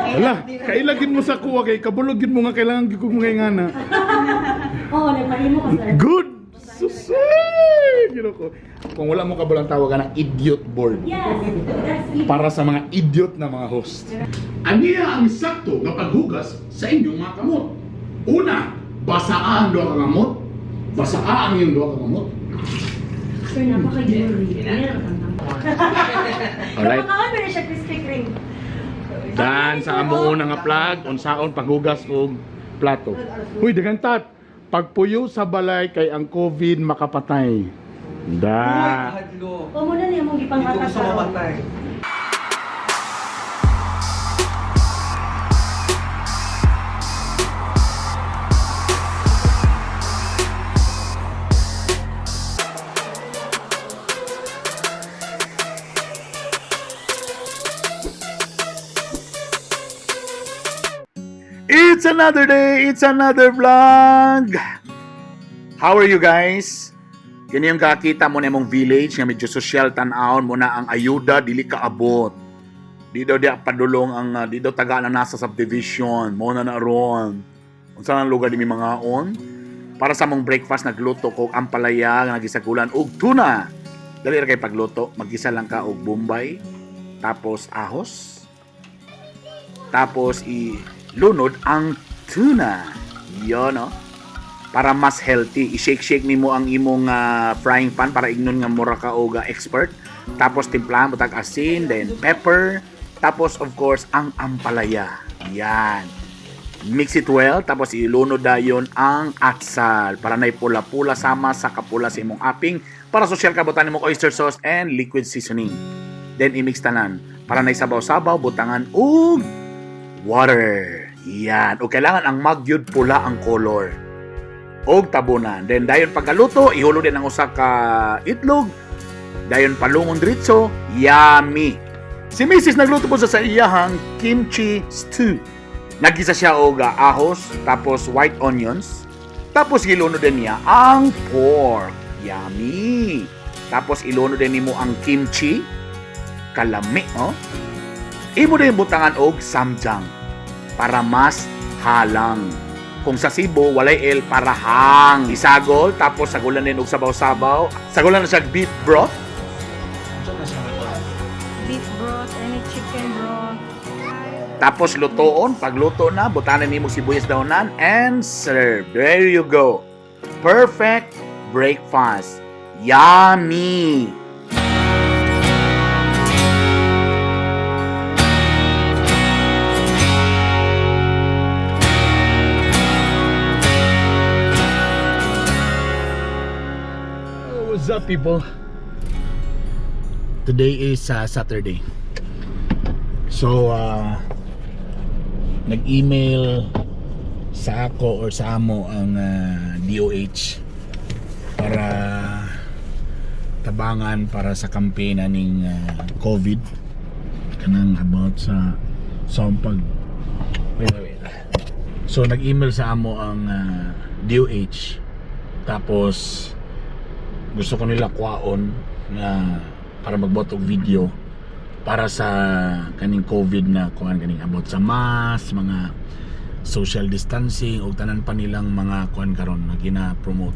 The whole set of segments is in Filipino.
Hala, kailagin mo sa kuwa kay kabulogin mo nga kailangan gikog mga ingana. Oo, nagpahimo ka sir. Good! Susay! Ginoko. Kung wala mo kabulang tawagan ng idiot board. Yes, that's it. Para sa mga idiot na mga host. Aniya ang sakto nga paghugas sa inyong mga kamot. Una, basaan do ang kamot. Basaan yung do ang kamot. Sir, napaka-jewelry. Alright. Napakaon ba na siya Krispy Kreme? Dan sa amo una nga plug, unsaon paghugas og plato. Huy, dagantat. Pagpuyo sa balay kay ang COVID makapatay. Da. O muna niya mong ipangmata sa It's another day, it's another vlog. How are you guys? Kini yung kakita mo na mong village nga medyo social tan-aon mo na ang ayuda dili kaabot. Di daw dia padulong ang di daw taga na nasa subdivision mo na naron. Unsa nang lugar di mi mga on? Para sa mong breakfast nagluto ko ang palaya nga nagisagulan og tuna. Dali ra kay pagluto, magisa lang ka og bombay, tapos ahos. Tapos lunod ang tuna. Yo no. Para mas healthy, i-shake-shake nimo ang imong frying pan para ignon nga mura ka og expert. Tapos timplahan butag asin, then pepper, tapos of course ang ampalaya. Yan. Mix it well, tapos ilunod dayon ang atsal para nay pula-pula sama sa kapula sa imong aping para social ka butan nimo oyster sauce and liquid seasoning. Then i-mix tanan para nay sabaw-sabaw butangan og water. Yan. O kailangan ang magyud pula ang color. Og tabunan. Then dayon pagkaluto, ihulog din ang usa ka itlog. Dayon palungon diretso. Yummy. Si Mrs. nagluto po sa iyahang kimchi stew. Nagisa siya og ahos, tapos white onions. Tapos ilunod din niya ang pork. Yummy. Tapos ilunod din nimo ang kimchi. Kalami, oh. Imo din butangan og samjang para mas halang. Kung sa Cebu, walay el para hang. Isagol, tapos sagulan din og sabaw-sabaw. Sagulan na siya beef broth. Beef broth, any chicken broth. Tapos lutoon. Pagluto na, butanan nimo sibuyas daonan and serve. There you go. Perfect breakfast. Yummy! What's up, people? Today is Saturday. So, nag-email sa ako or sa amo ang DOH para tabangan para sa kampanya ning COVID kanang about sa pag wait. So, nag-email sa amo ang DOH tapos gusto ko nila kuwaon na para magbuhat og video para sa kaning COVID na kuan kaning about sa mask, mga social distancing o tanan pa nilang mga kuan karon na gina-promote.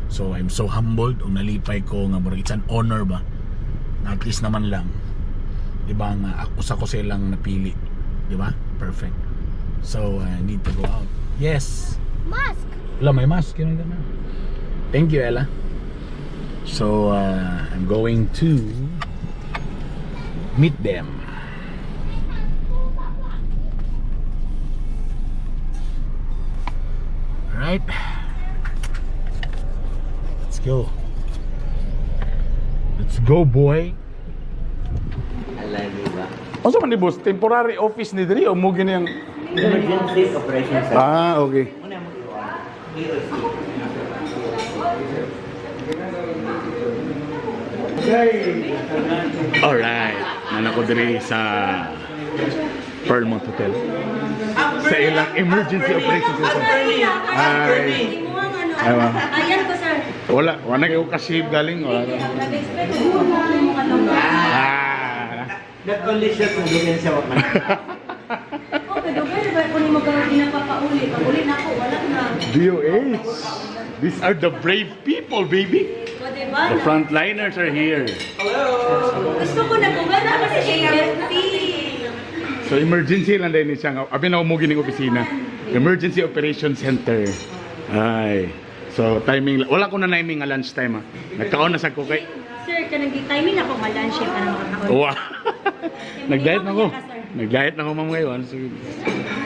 So I'm so humbled og nalipay ko nga murag it's an honor ba na at least naman lang di ba nga usa ko silang napili, di ba? Perfect. So I need to go out. Yes. Mask. Wala, may mask yun na. Thank you, Ella. So I'm going to meet them. Alright. Let's go. Let's go, boy. Alagi ba? Ano sa man ni boss? Temporary office ni Dri o mo gini ang... Emergency operation sir. Ah, okay. Muna mo iwan. Alright. Nanako Dri sa Pearlmont Hotel. Sa ilang emergency operation center. Hi. Aywa. Ayan ko sir. Wala kayo kasi galing. Wala. Nag-expect ko na mo katong. Ah. Nag-condition kung ganyan siya wakan. pero ba kung mo ka ginapapauli, pauli na ako, wala na. DOH. These are the brave people, baby. O, diba? The frontliners are here. Gusto ko na gumana kasi AFP. So emergency lang din siya. Abi na umugi ng opisina. Emergency Operation Center. Ay. So timing, wala ko na naming nga lunch time. Nagkaon na sa ko kay. Sir, kanang timing ako ma-lunch para makakaon. Wow. Nag-diet na ako. Nag-diet na ako ma'am ngayon. So,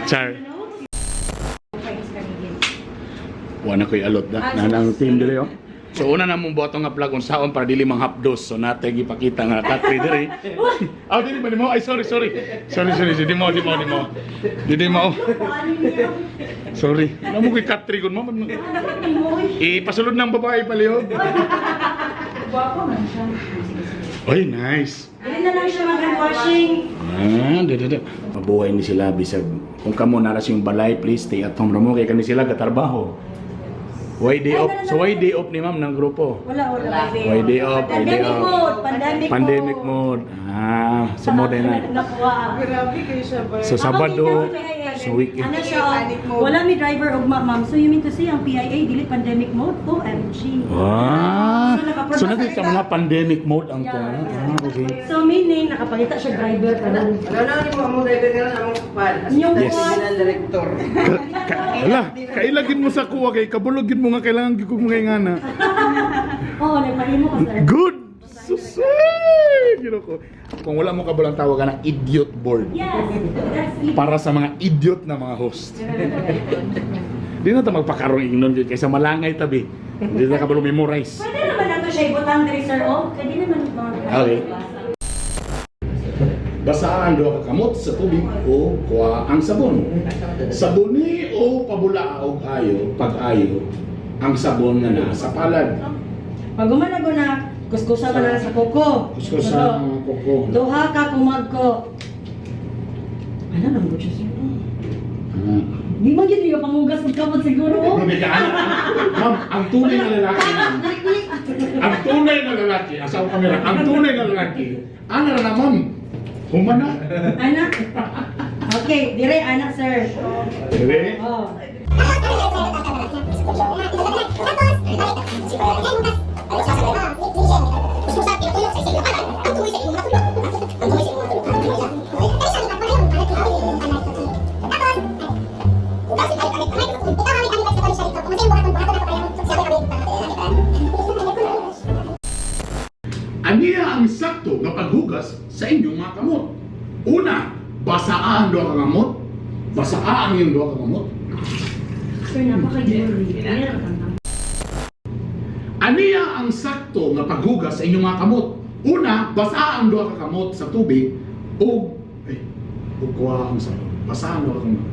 char. Wala ko alot na. Nanang team dili oh. So una na mong boto nga plug unsaon para dili manghapdos. So natay gipakita nga katri diri. Ah, dili ba mo? Ay sorry. Sorry. Di mo. Sorry. Namo koy katri kun mo. Pasulod ng babae palihog. Oy, nice. Dili na lang siya mag-washing. Dada. Mabuhay ni sila bisag. Kung kamo naras yung balay, please stay at home ramo kay kani sila gatarbaho. Why day off? So why day off ni ma'am ng grupo? Wala. Why day off? Pandemic mode. Sumod na. Grabe kayo siya ba? So Sabado, so weekend. Ano siya? Wala mi driver og ma'am. So you mean to say ang PIA dili pandemic mode? OMG. So naging sa mga pandemic mode ang to. Okay. So meaning nakapangita siya driver pa lang. Ano ni mo among driver nga among kupal. Yung Yes. Ang director. Wala, kailagin mo sa kuwa kay kabulogin mo nga kailangan gyud ko mga ngana. Oo, nagpahimo ka sir. Good. Susay! Ginoo ko. Kung wala mo kabulang tawagan ng idiot board. Yes, that's it. Para sa mga idiot na mga host. Di na ito magpakarong ignon yun kaysa malangay tabi. Hindi na kabalo memorize. Pwede naman nato siya ibutang diri sir. Oh, kadi naman mga. Okay. Basaan do ka kamot sa tubig o kuha ang sabon. Sabuni o pabula og ayo, pag-ayo ang sabon nga naa sa palad. Pag gumanago na, kuskusa ka na sa kuko. Kuskusa ang kuko. Duha ka kumagko. Ano lang mo siya sir? Di man gid ka pangugas ug kamot siguro. Oh. Ma'am, ang tunay na lalaki. Ang tunay na lalaki, asaw kamera. Ang tunay na lalaki. Ano na ma'am? Humana. Anak. Okay, dire anak sir. Dire. Oh. Aniya ang sakto nga paghugas sa inyong mga kamot. Una, basaan do ka kamot. Basaan yung do ka kamot. Sir, napaka-jury. Aniya ang sakto nga paghugas sa inyong mga kamot. Una, basaan do ka kamot sa tubig o kuha ang sabon. Basaan do ka kamot.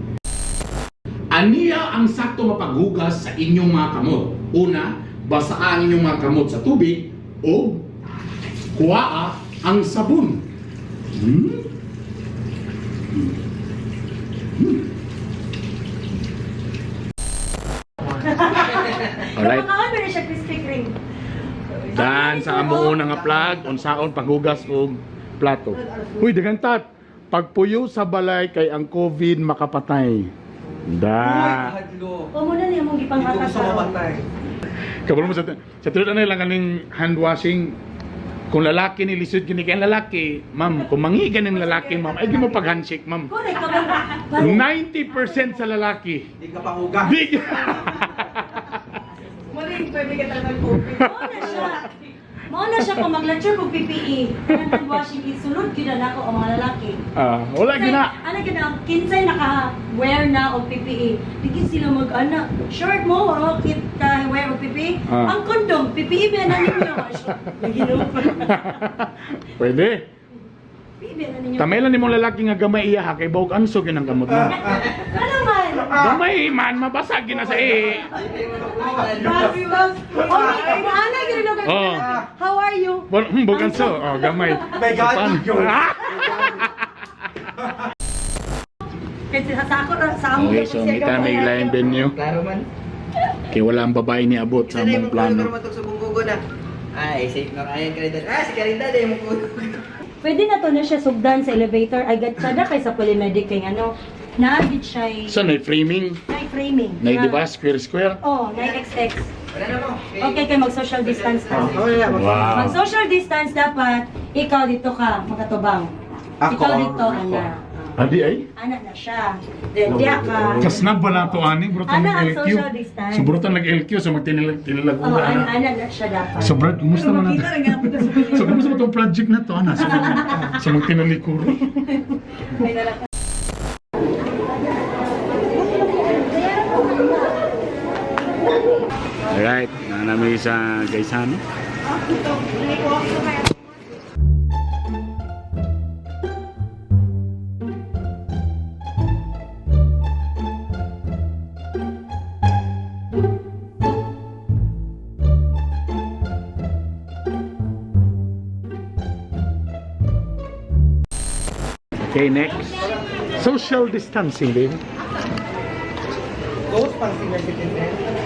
Aniya ang sakto nga paghugas sa inyong mga kamot. Una, basaan inyong mga kamot sa tubig o kuha ang sabon. Alright. Napakaon ba siya Krispy Kreme? Dan sa amo una nga plug unsaon paghugas og plato. Uy, daghang tat. Pagpuyo sa balay kay ang COVID makapatay. Da. O muna niya mong gipanghatak sa Kabalo mo sa tulad na lang kaning hand washing. Kung lalaki ni lisod kini kay lalaki, ma'am, kung mangigan ng lalaki, ma'am, ay di mo pag-handshake, ma'am. Correct ka ba? 90% sa lalaki. Di ka pa huga. Di Muling pwede ka talagang COVID. Mao na siya kung mag-lecture kung PPE. Kanang hand washing isulod gyud na ako ang mga lalaki. Wala gina. Ano gina, kinsay naka-wear na og PPE. Digid sila mag-ana. Short mo, kit ka wear og PPE. Ang kondom, PPE ba na ninyo? Naginom. Pwede. PPE ba na ninyo? Tamay lang ni mong lalaki nga gamay iya ha, kay bawag ansog yun ang gamot mo. Ano man? Gamay man, mabasag yun na sa Ana gyud no Oh. How are you? Bawag ansog, gamay. My God, Kasi sa ako sa amo. Okay, so may kami lain venue. Klaro man. Kaya wala ang babae ni abot sa Sanay among mo plano. plano. Sa bunggugo na. Ay, safe na kaya Caridad. Si Caridad ay mo ko. Pwede na to na siya sugdan sa elevator. Ay gatsa na kay sa Polymedic kay ano. Naagit siya So, na-framing, framing. diba, square? Oh, na XX. Wala na mo. Okay, kayo mag-social distance na. Wow. Mag-social distance dapat, ikaw dito ka, magkatubang. Ako. Ikaw dito, ana. Adi ay? Ana na siya. Then, diya ka. Kasnag ba na ito, ani? Brutan Ana ang nag-LQ. social distance. So, brutan nag-LQ, so magtinilag Oh, ura na. ana na siya dapat. So, Brad, kumusta mo na ito? So, kumusta mo itong project na ito, ana? So, magtinalikuro. May dala ka. Alright, nanami sa Gaisano. Okay, next. Social distancing, baby. Ghost pang senior citizen.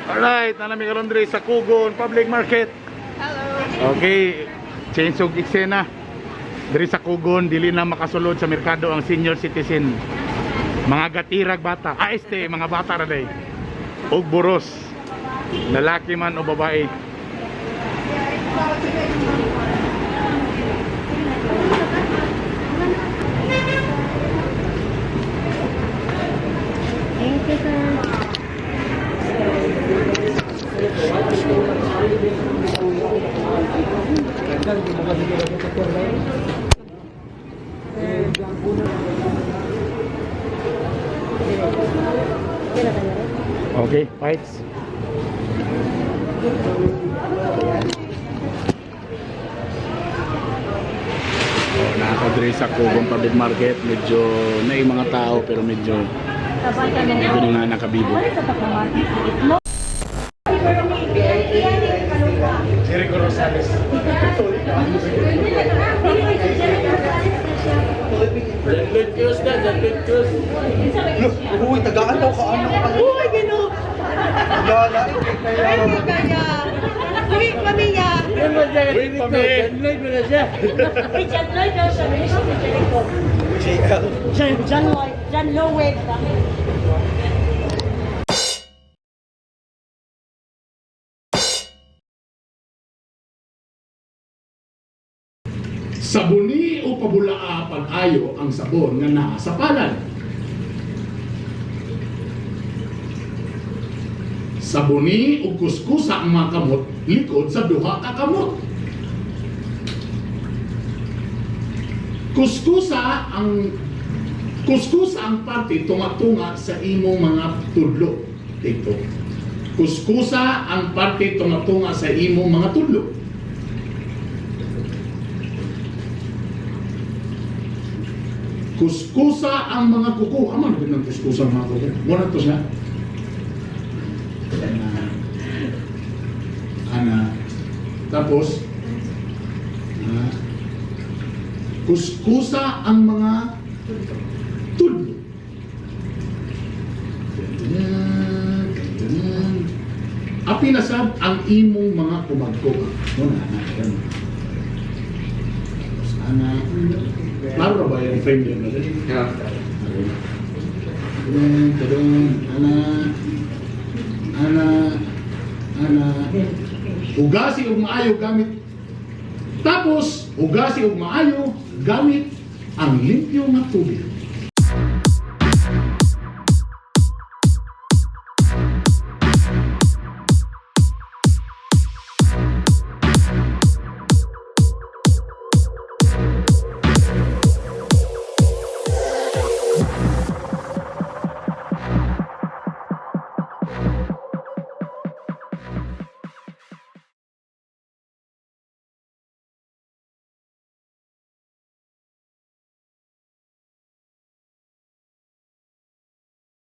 Alright, nanami karon diri sa Kugon Public Market. Hello. Okay, change og eksena. Diri sa Kugon dili na makasulod sa merkado ang senior citizen. Mga gatirag bata, mga bata ra day. Og buros. Lalaki man o babae. Thank you, sir. Okay, fights. Nakadre sa Kugon Public Market, medyo na mga tao pero medyo na nga nakabibo. Jericho Rosales. Red Cross na, Red Cross. Uy, tagaan daw ka ano ka. Uy, gino! Gala. Ay, kaya! Uy, pamilya! Wait pa me. Lloyd mo na siya. Uy, John Lloyd daw siya. Bilis siya sa Jericho. JL. John Lloyd. John Lloyd. Sabuni o pabulaa pag-ayo ang sabon nga naa sa palad. Sabuni o kuskusa ang mga kamot likod sa duha ka kamot. Kuskusa ang parte tunga-tunga sa imong mga tudlo. Ito. Kuskusa ang parte tunga-tunga sa imong mga tudlo. Kuskusa ang mga kuko. Ama na ng kuskusa ang mga kuko. Muna to siya. Ana. Tapos, kuskusa ang mga tudlo. Apilasab ang imong mga kumagko. Muna, ana. Tapos, ana. Klaro ba yung frame yun? Yeah. Ana. Ugasi og maayo gamit. Tapos, ugasi og maayo gamit ang limpyo nga tubig.